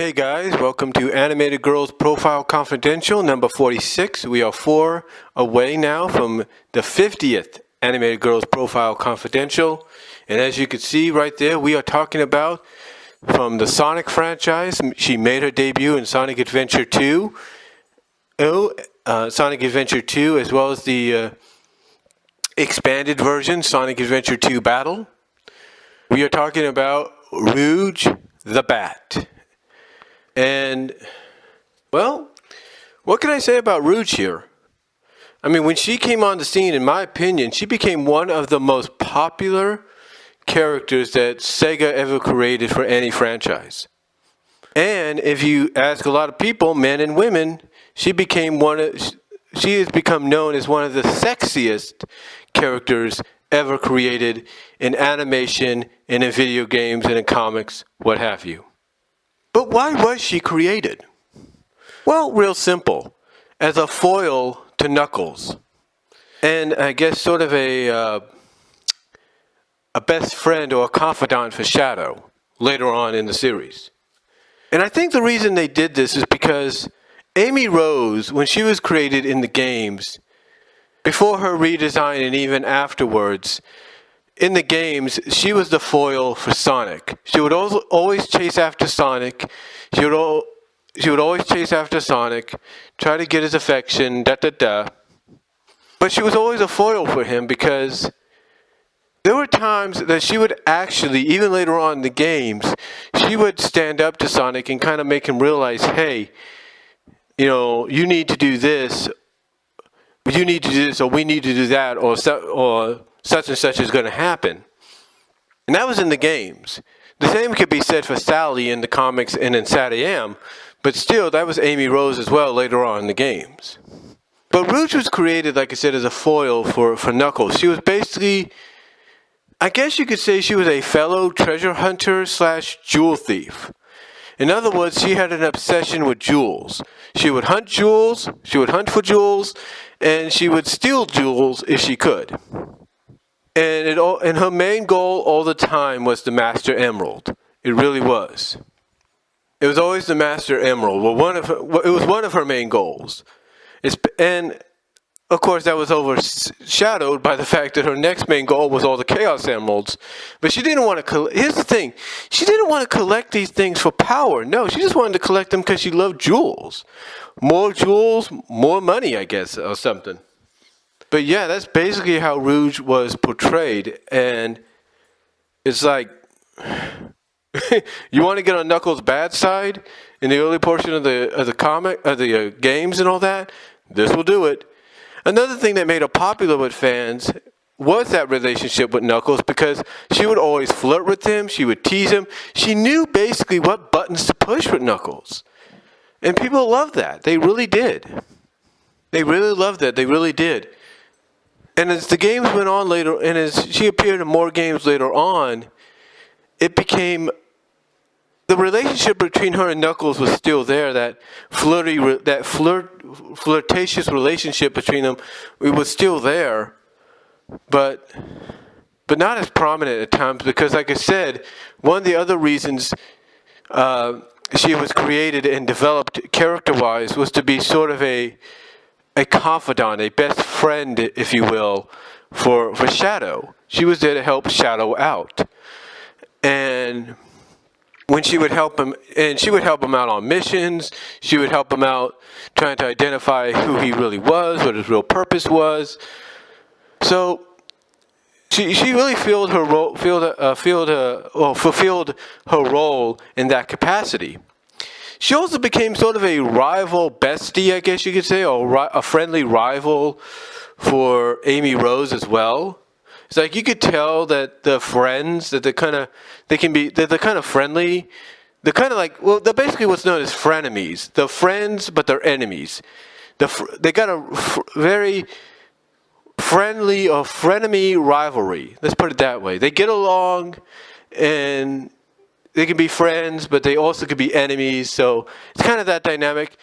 Hey guys, welcome to Animated Girls Profile Confidential number 46. We are 4 away now from the 50th Animated Girls Profile Confidential. And as you can see right there, we are talking about from the Sonic franchise. She made her debut in Sonic Adventure 2. Sonic Adventure 2 as well as the expanded version, Sonic Adventure 2 Battle. We are talking about Rouge The Bat. And, well, what can I say about Rouge here? I mean, when she came on the scene, in my opinion, she became one of the most popular characters that Sega ever created for any franchise. And if you ask a lot of people, men and women, she has become known as one of the sexiest characters ever created in animation and in video games and in comics, what have you. But why was she created? Well, real simple. As a foil to Knuckles. And I guess sort of a best friend or a confidant for Shadow later on in the series. And I think the reason they did this is because Amy Rose, when she was created in the games, before her redesign and even afterwards, in the games, she was the foil for Sonic. She would always chase after Sonic. She would always chase after Sonic, try to get his affection, But she was always a foil for him because there were times that she would actually, even later on in the games, she would stand up to Sonic and kind of make him realize, hey, you need to do this, or we need to do that, or such and such is going to happen. And that was in the games. The same could be said for Sally in the comics and in Sat-AM, but still, that was Amy Rose as well later on in the games. But Rouge was created, like I said, as a foil for Knuckles. She was basically, I guess you could say she was a fellow treasure hunter / jewel thief. In other words, she had an obsession with jewels. She would hunt jewels, she would hunt for jewels, and she would steal jewels if she could. And her main goal all the time was the Master Emerald. It really was. It was always the Master Emerald. It was one of her main goals. And, of course, that was overshadowed by the fact that her next main goal was all the Chaos Emeralds. But she didn't want to here's the thing. She didn't want to collect these things for power. No, she just wanted to collect them because she loved jewels. More jewels, more money, I guess, or something. But yeah, that's basically how Rouge was portrayed, and it's like, you want to get on Knuckles' bad side in the early portion of the comic, of the games and all that. This will do it. Another thing that made her popular with fans was that relationship with Knuckles, because she would always flirt with him, she would tease him. She knew basically what buttons to push with Knuckles, and people loved that. They really did. They really loved that. They really did. And as the games went on later, and as she appeared in more games later on, it became, the relationship between her and Knuckles was still there. That flirtatious relationship between them, it was still there, but not as prominent at times, because, like I said, one of the other reasons she was created and developed character-wise was to be sort of a confidant, a best friend, if you will, for Shadow. She was there to help Shadow out. And when she would help him, and she would help him out on missions, she would help him out trying to identify who he really was, what his real purpose was. So she really fulfilled her role in that capacity. She also became sort of a rival bestie, I guess you could say, or a friendly rival for Amy Rose as well. It's like you could tell that the friends, that they're kind of friendly. They're kind of like, well, they're basically what's known as frenemies. They're friends, but they're enemies. They got a very friendly or frenemy rivalry. Let's put it that way. They get along, and they can be friends, but they also could be enemies, so it's kind of that dynamic.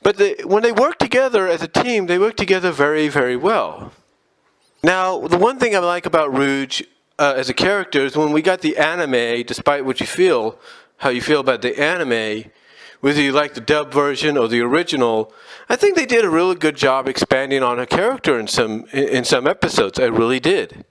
But when they work together as a team, they work together very, very well. Now, the one thing I like about Rouge as a character is when we got the anime, despite how you feel about the anime, whether you like the dub version or the original, I think they did a really good job expanding on her character in some episodes. I really did.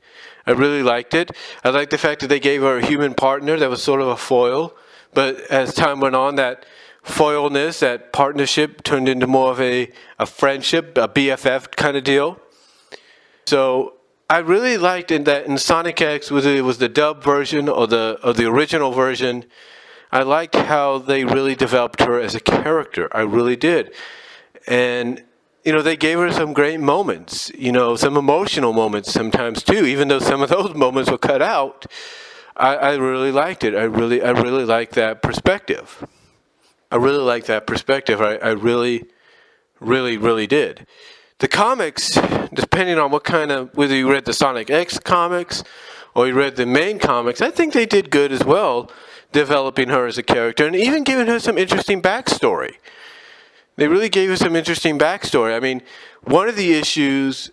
I really liked it. I liked the fact that they gave her a human partner that was sort of a foil, but as time went on, that foilness, that partnership turned into more of a friendship, a BFF kind of deal. So I really liked in Sonic X, whether it was the dub version or the original version, I liked how they really developed her as a character. I really did. And, they gave her some great moments, some emotional moments sometimes too, even though some of those moments were cut out. I really liked it. I really liked that perspective. I really liked that perspective. I really, really, really did. The comics, depending on whether you read the Sonic X comics or you read the main comics, I think they did good as well, developing her as a character and even giving her some interesting backstory. They really gave her some interesting backstory. I mean, one of the issues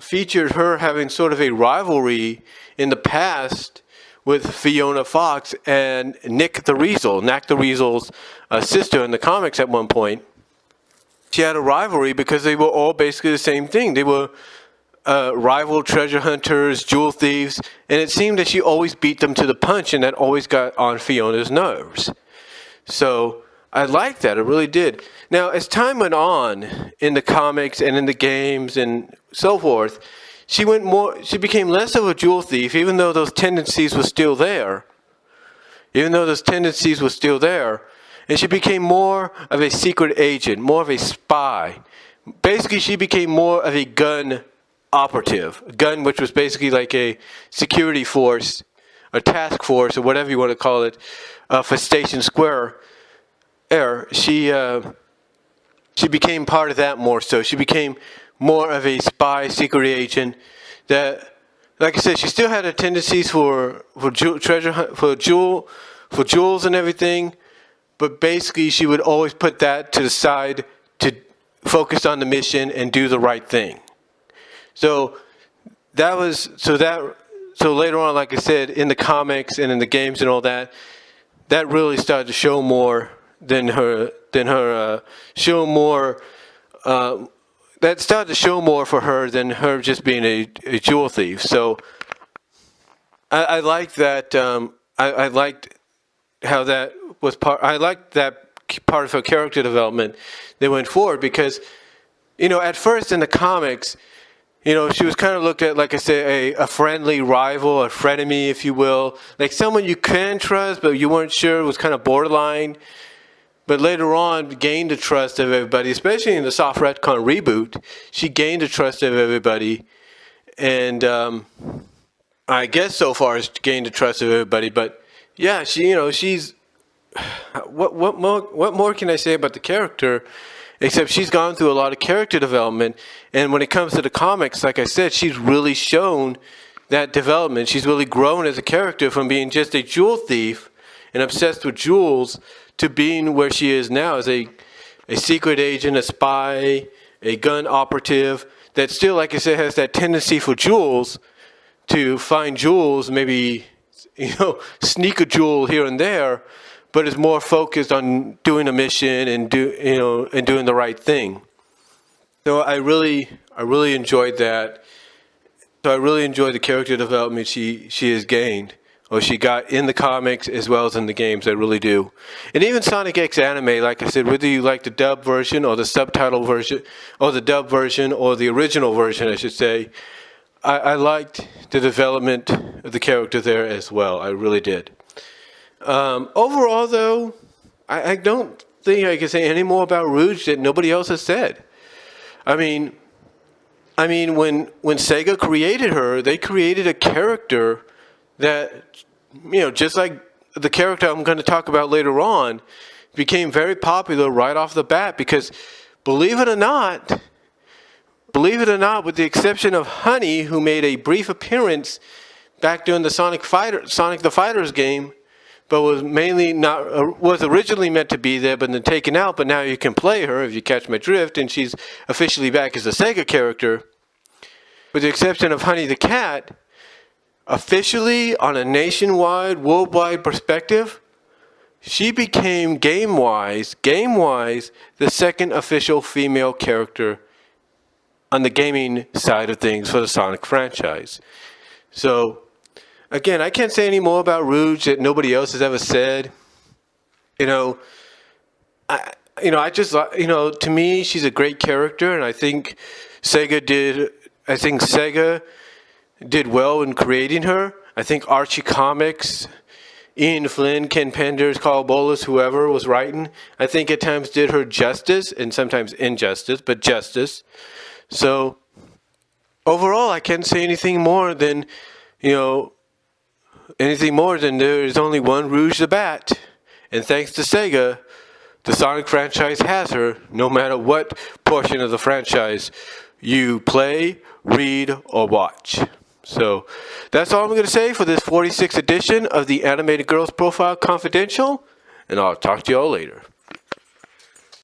featured her having sort of a rivalry in the past with Fiona Fox and Nick the Weasel's sister in the comics at one point. She had a rivalry because they were all basically the same thing. They were rival treasure hunters, jewel thieves, and it seemed that she always beat them to the punch, and that always got on Fiona's nerves. So I liked that. I really did. Now, as time went on in the comics and in the games and so forth, she became less of a jewel thief, even though those tendencies were still there. And she became more of a secret agent, more of a spy. Basically, she became more of a gun operative. A gun, which was basically like a security force, a task force, or whatever you want to call it, for Station Square. She became part of that more so. She became more of a spy, secret agent that, like I said, she still had her tendencies for jewels and everything. But basically, she would always put that to the side to focus on the mission and do the right thing. So later on, like I said, in the comics and in the games and all that, that really started to show more that started to show more for her than her just being a jewel thief. So I liked that. I liked how that was part. I liked that part of her character development that went forward because, at first in the comics, she was kind of looked at, like I say, a friendly rival, a frenemy, if you will, like someone you can trust, but you weren't sure, was kind of borderline. But later on, gained the trust of everybody, especially in the soft retcon reboot. She gained the trust of everybody, and I guess so far has gained the trust of everybody. But yeah, she's. What more can I say about the character, except she's gone through a lot of character development, and when it comes to the comics, like I said, she's really shown that development. She's really grown as a character from being just a jewel thief and obsessed with jewels to being where she is now as a secret agent, a spy, a gun operative that still, like I said, has that tendency for jewels, to find jewels, maybe sneak a jewel here and there, but is more focused on doing a mission and doing the right thing. So I really enjoyed that. So I really enjoyed the character development she has gained, or she got in the comics as well as in the games. I really do. And even Sonic X anime, like I said, whether you like the dub version or the subtitle version, or the dub version or the original version, I should say, I liked the development of the character there as well. I really did. Overall, though, I don't think I can say any more about Rouge that nobody else has said. I mean, when Sega created her, they created a character that, just like the character I'm going to talk about later on, became very popular right off the bat because, believe it or not, with the exception of Honey, who made a brief appearance back during the Sonic the Fighters game, but was originally meant to be there, but then taken out. But now you can play her if you catch my drift, and she's officially back as a Sega character. With the exception of Honey the Cat, officially on a nationwide, worldwide perspective, she became game-wise, the second official female character on the gaming side of things for the Sonic franchise. So, again, I can't say any more about Rouge that nobody else has ever said. To me, she's a great character, and I think Sega did well in creating her. I think Archie Comics, Ian Flynn, Ken Penders, Carl Bolas, whoever was writing, I think at times did her justice, and sometimes injustice, but justice. So, overall, I can't say anything more than there is only one Rouge the Bat. And thanks to Sega, the Sonic franchise has her, no matter what portion of the franchise you play, read, or watch. So that's all I'm going to say for this 46th edition of the Animated Girls Profile Confidential, and I'll talk to you all later.